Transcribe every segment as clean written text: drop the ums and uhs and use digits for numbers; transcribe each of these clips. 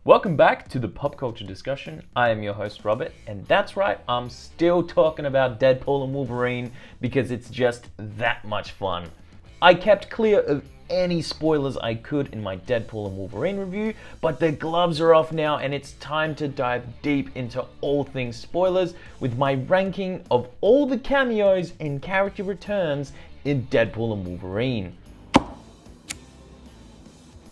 Welcome back to the pop culture discussion. I am your host Robert, and that's right, I'm still talking about Deadpool and Wolverine because it's just that much fun. I kept clear of any spoilers I could in my Deadpool and Wolverine review, but the gloves are off now and it's time to dive deep into all things spoilers with my ranking of all the cameos and character returns in Deadpool and Wolverine.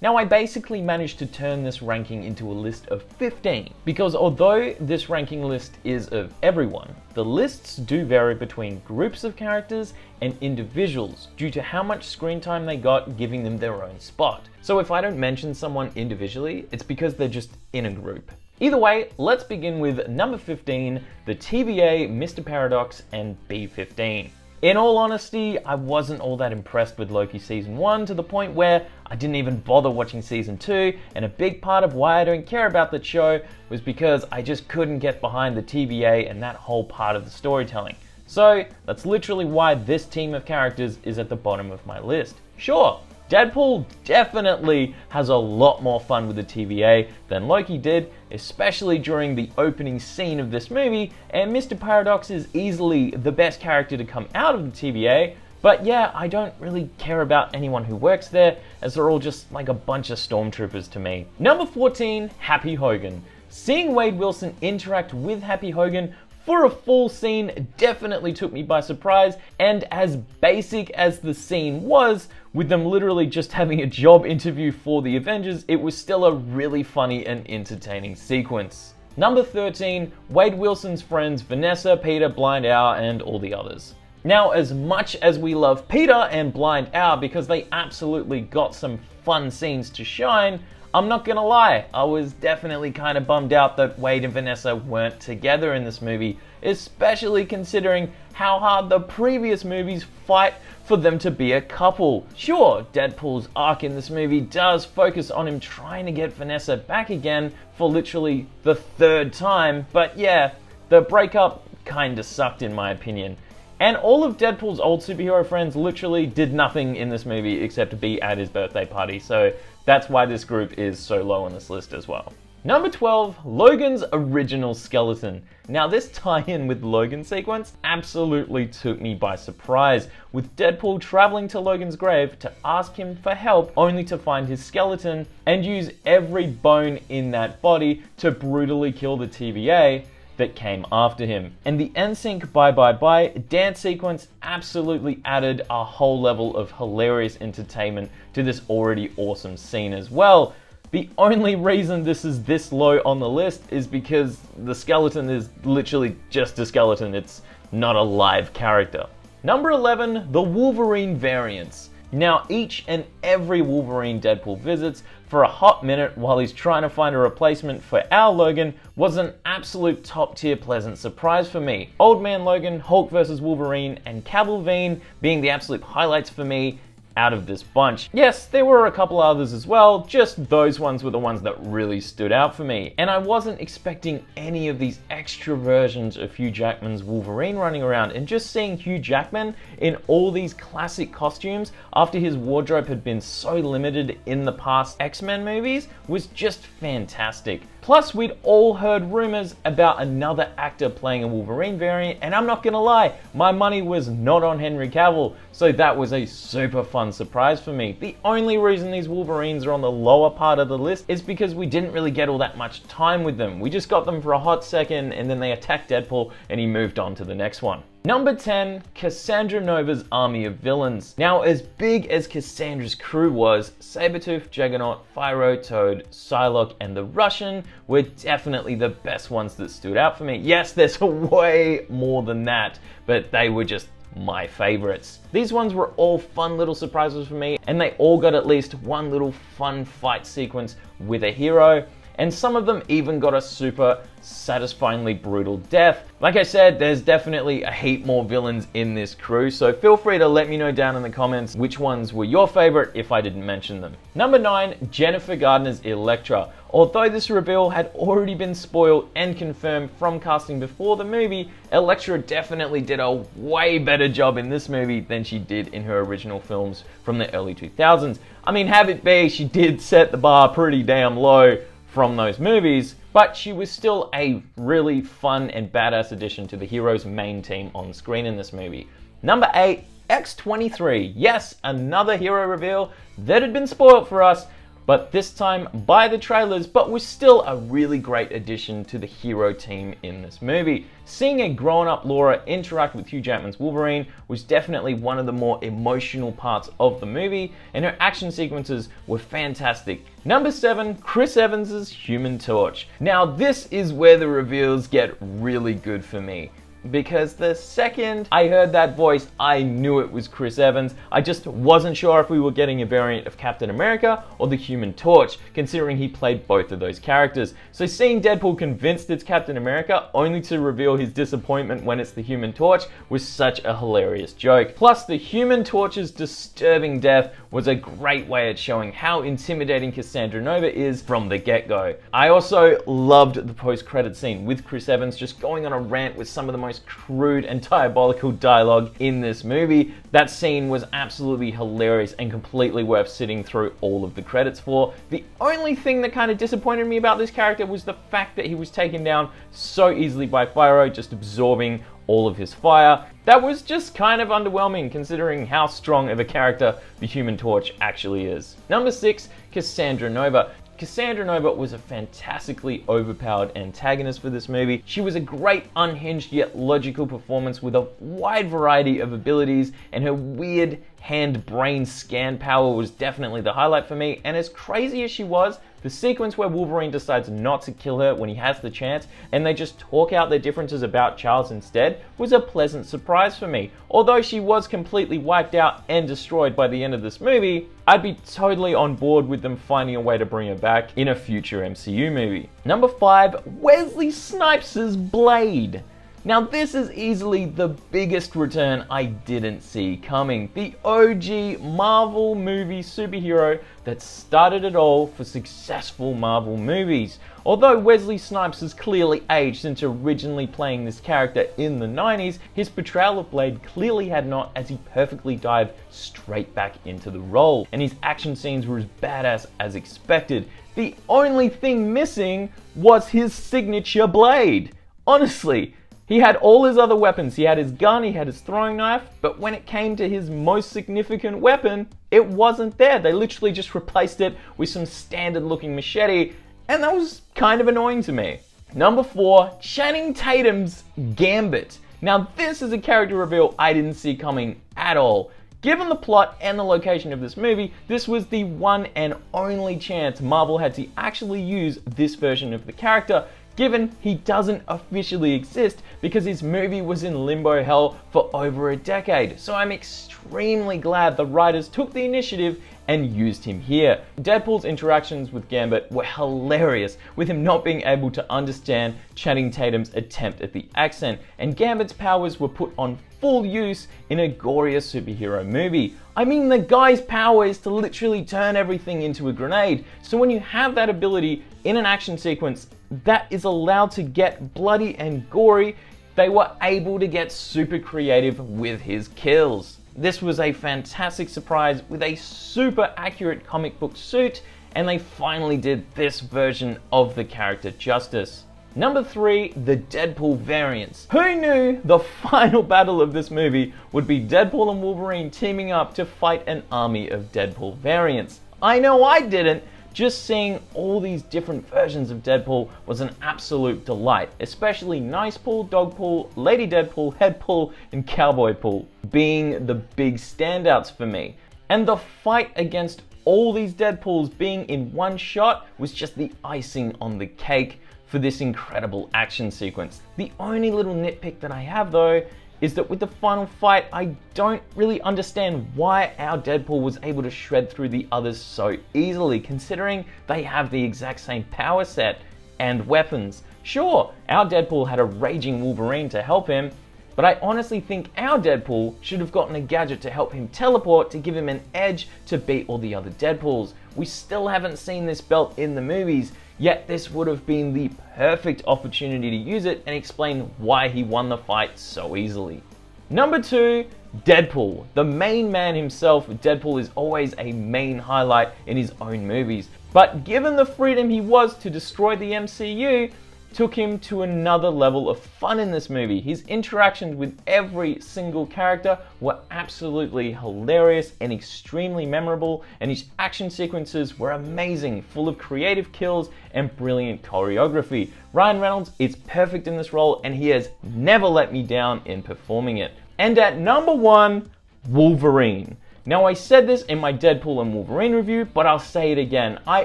Now, I basically managed to turn this ranking into a list of 15, because although this ranking list is of everyone, the lists do vary between groups of characters and individuals due to how much screen time they got, giving them their own spot. So if I don't mention someone individually, it's because they're just in a group. Either way, let's begin with number 15, the TVA, Mr. Paradox, and B-15. In all honesty, I wasn't all that impressed with Loki Season 1 to the point where I didn't even bother watching Season 2, and a big part of why I don't care about the show was because I just couldn't get behind the TVA and that whole part of the storytelling. So that's literally why this team of characters is at the bottom of my list. Sure, Deadpool definitely has a lot more fun with the TVA than Loki did, especially during the opening scene of this movie, and Mr. Paradox is easily the best character to come out of the TVA, but yeah, I don't really care about anyone who works there, as they're all just like a bunch of stormtroopers to me. Number 14, Happy Hogan. Seeing Wade Wilson interact with Happy Hogan for a full scene definitely took me by surprise, and as basic as the scene was, with them literally just having a job interview for the Avengers, it was still a really funny and entertaining sequence. Number 13, Wade Wilson's friends Vanessa, Peter, Blind Owl, and all the others. Now, as much as we love Peter and Blind Owl because they absolutely got some fun scenes to shine, I'm not gonna lie, I was definitely kind of bummed out that Wade and Vanessa weren't together in this movie, especially considering how hard the previous movies fight for them to be a couple. Sure, Deadpool's arc in this movie does focus on him trying to get Vanessa back again for literally the third time, but yeah, the breakup kinda sucked in my opinion. And all of Deadpool's old superhero friends literally did nothing in this movie except be at his birthday party, so that's why this group is so low on this list as well. Number 12, Logan's original skeleton. Now this tie-in with Logan sequence absolutely took me by surprise, with Deadpool traveling to Logan's grave to ask him for help only to find his skeleton and use every bone in that body to brutally kill the TVA that came after him. And the NSYNC Bye Bye Bye dance sequence absolutely added a whole level of hilarious entertainment to this already awesome scene as well. The only reason this is this low on the list is because the skeleton is literally just a skeleton, it's not a live character. Number 11, the Wolverine variants. Now, each and every Wolverine Deadpool visits for a hot minute while he's trying to find a replacement for our Logan was an absolute top tier pleasant surprise for me. Old Man Logan, Hulk vs. Wolverine, and Cavalvine being the absolute highlights for me out of this bunch. Yes, there were a couple others as well, just those ones were the ones that really stood out for me. And I wasn't expecting any of these extra versions of Hugh Jackman's Wolverine running around, and just seeing Hugh Jackman in all these classic costumes after his wardrobe had been so limited in the past X-Men movies was just fantastic. Plus, we'd all heard rumors about another actor playing a Wolverine variant, and I'm not gonna lie, my money was not on Henry Cavill, so that was a super fun surprise for me. The only reason these Wolverines are on the lower part of the list is because we didn't really get all that much time with them. We just got them for a hot second, and then they attacked Deadpool, and he moved on to the next one. Number 10, Cassandra Nova's army of villains. Now, as big as Cassandra's crew was, Sabretooth, Juggernaut, Pyro, Toad, Psylocke, and the Russian were definitely the best ones that stood out for me. Yes, there's way more than that, but they were just my favorites. These ones were all fun little surprises for me, and they all got at least one little fun fight sequence with a hero, and some of them even got a super satisfyingly brutal death. Like I said, there's definitely a heap more villains in this crew, so feel free to let me know down in the comments which ones were your favorite if I didn't mention them. Number 9, Jennifer Gardner's Elektra. Although this reveal had already been spoiled and confirmed from casting before the movie, Elektra definitely did a way better job in this movie than she did in her original films from the early 2000s. I mean, have it be, she did set the bar pretty damn low from those movies, but she was still a really fun and badass addition to the hero's main team on screen in this movie. Number 8, X-23. Yes, another hero reveal that had been spoiled for us, but this time by the trailers, but was still a really great addition to the hero team in this movie. Seeing a grown-up Laura interact with Hugh Jackman's Wolverine was definitely one of the more emotional parts of the movie, and her action sequences were fantastic. Number 7, Chris Evans' Human Torch. Now this is where the reveals get really good for me, because the second I heard that voice, I knew it was Chris Evans. I just wasn't sure if we were getting a variant of Captain America or the Human Torch, considering he played both of those characters. So seeing Deadpool convinced it's Captain America, only to reveal his disappointment when it's the Human Torch, was such a hilarious joke. Plus, the Human Torch's disturbing death was a great way at showing how intimidating Cassandra Nova is from the get-go. I also loved the post-credit scene with Chris Evans just going on a rant with some of the most crude and diabolical dialogue in this movie. That scene was absolutely hilarious and completely worth sitting through all of the credits for. The only thing that kind of disappointed me about this character was the fact that he was taken down so easily by Pyro, just absorbing all of his fire. That was just kind of underwhelming considering how strong of a character the Human Torch actually is. Number 6, Cassandra Nova. Cassandra Nova was a fantastically overpowered antagonist for this movie. She was a great, unhinged yet logical performance with a wide variety of abilities, and her weird hand-brain scan power was definitely the highlight for me. And as crazy as she was, the sequence where Wolverine decides not to kill her when he has the chance and they just talk out their differences about Charles instead was a pleasant surprise for me. Although she was completely wiped out and destroyed by the end of this movie, I'd be totally on board with them finding a way to bring her back in a future MCU movie. Number 5, Wesley Snipes' Blade. Now this is easily the biggest return I didn't see coming. The OG Marvel movie superhero that started it all for successful Marvel movies. Although Wesley Snipes has clearly aged since originally playing this character in the 90s, his portrayal of Blade clearly had not, as he perfectly dived straight back into the role, and his action scenes were as badass as expected. The only thing missing was his signature blade. Honestly, he had all his other weapons. He had his gun, he had his throwing knife, but when it came to his most significant weapon, it wasn't there. They literally just replaced it with some standard looking machete, and that was kind of annoying to me. Number 4, Channing Tatum's Gambit. Now this is a character reveal I didn't see coming at all. Given the plot and the location of this movie, this was the one and only chance Marvel had to actually use this version of the character, given he doesn't officially exist because his movie was in limbo hell for over a decade. So I'm extremely glad the writers took the initiative and used him here. Deadpool's interactions with Gambit were hilarious, with him not being able to understand Channing Tatum's attempt at the accent, and Gambit's powers were put on full use in a gorier superhero movie. I mean, the guy's power is to literally turn everything into a grenade, so when you have that ability in an action sequence that is allowed to get bloody and gory, they were able to get super creative with his kills. This was a fantastic surprise with a super accurate comic book suit, and they finally did this version of the character justice. Number 3, the Deadpool variants. Who knew the final battle of this movie would be Deadpool and Wolverine teaming up to fight an army of Deadpool variants? I know I didn't. Just seeing all these different versions of Deadpool was an absolute delight, especially Nice Pool, Dog Pool, Lady Deadpool, Head Pool, and Cowboy Pool being the big standouts for me. And the fight against all these Deadpools being in one shot was just the icing on the cake for this incredible action sequence. The only little nitpick that I have though is that with the final fight, I don't really understand why our Deadpool was able to shred through the others so easily, considering they have the exact same power set and weapons. Sure, our Deadpool had a raging Wolverine to help him, but I honestly think our Deadpool should have gotten a gadget to help him teleport to give him an edge to beat all the other Deadpools. We still haven't seen this belt in the movies, yet this would have been the perfect opportunity to use it and explain why he won the fight so easily. Number 2, Deadpool. The main man himself, Deadpool is always a main highlight in his own movies. but given the freedom he was to destroy the MCU, took him to another level of fun in this movie. His interactions with every single character were absolutely hilarious and extremely memorable, and his action sequences were amazing, full of creative kills and brilliant choreography. Ryan Reynolds is perfect in this role, and he has never let me down in performing it. And at number 1, Wolverine. Now, I said this in my Deadpool and Wolverine review, but I'll say it again. I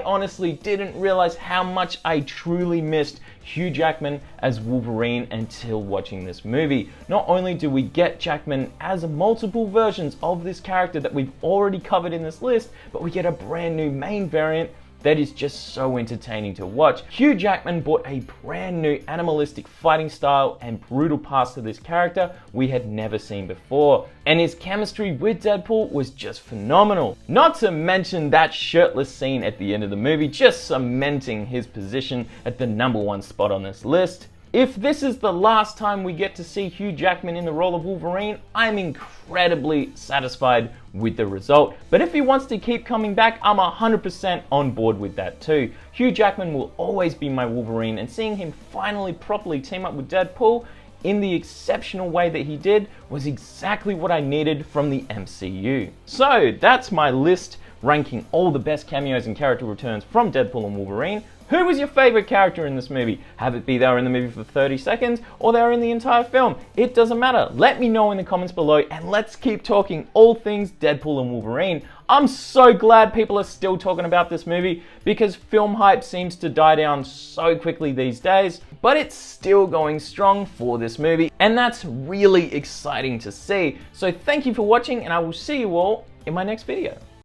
honestly didn't realize how much I truly missed Hugh Jackman as Wolverine until watching this movie. Not only do we get Jackman as multiple versions of this character that we've already covered in this list, but we get a brand new main variant that is just so entertaining to watch. Hugh Jackman brought a brand new animalistic fighting style and brutal past to this character we had never seen before. And his chemistry with Deadpool was just phenomenal. Not to mention that shirtless scene at the end of the movie, just cementing his position at the number 1 spot on this list. If this is the last time we get to see Hugh Jackman in the role of Wolverine, I'm incredibly satisfied with the result. But if he wants to keep coming back, I'm 100% on board with that too. Hugh Jackman will always be my Wolverine, and seeing him finally properly team up with Deadpool in the exceptional way that he did was exactly what I needed from the MCU. So that's my list ranking all the best cameos and character returns from Deadpool and Wolverine. Who was your favorite character in this movie? Have it be they were in the movie for 30 seconds or they were in the entire film. It doesn't matter. Let me know in the comments below, and let's keep talking all things Deadpool and Wolverine. I'm so glad people are still talking about this movie, because film hype seems to die down so quickly these days, but it's still going strong for this movie, and that's really exciting to see. So thank you for watching, and I will see you all in my next video.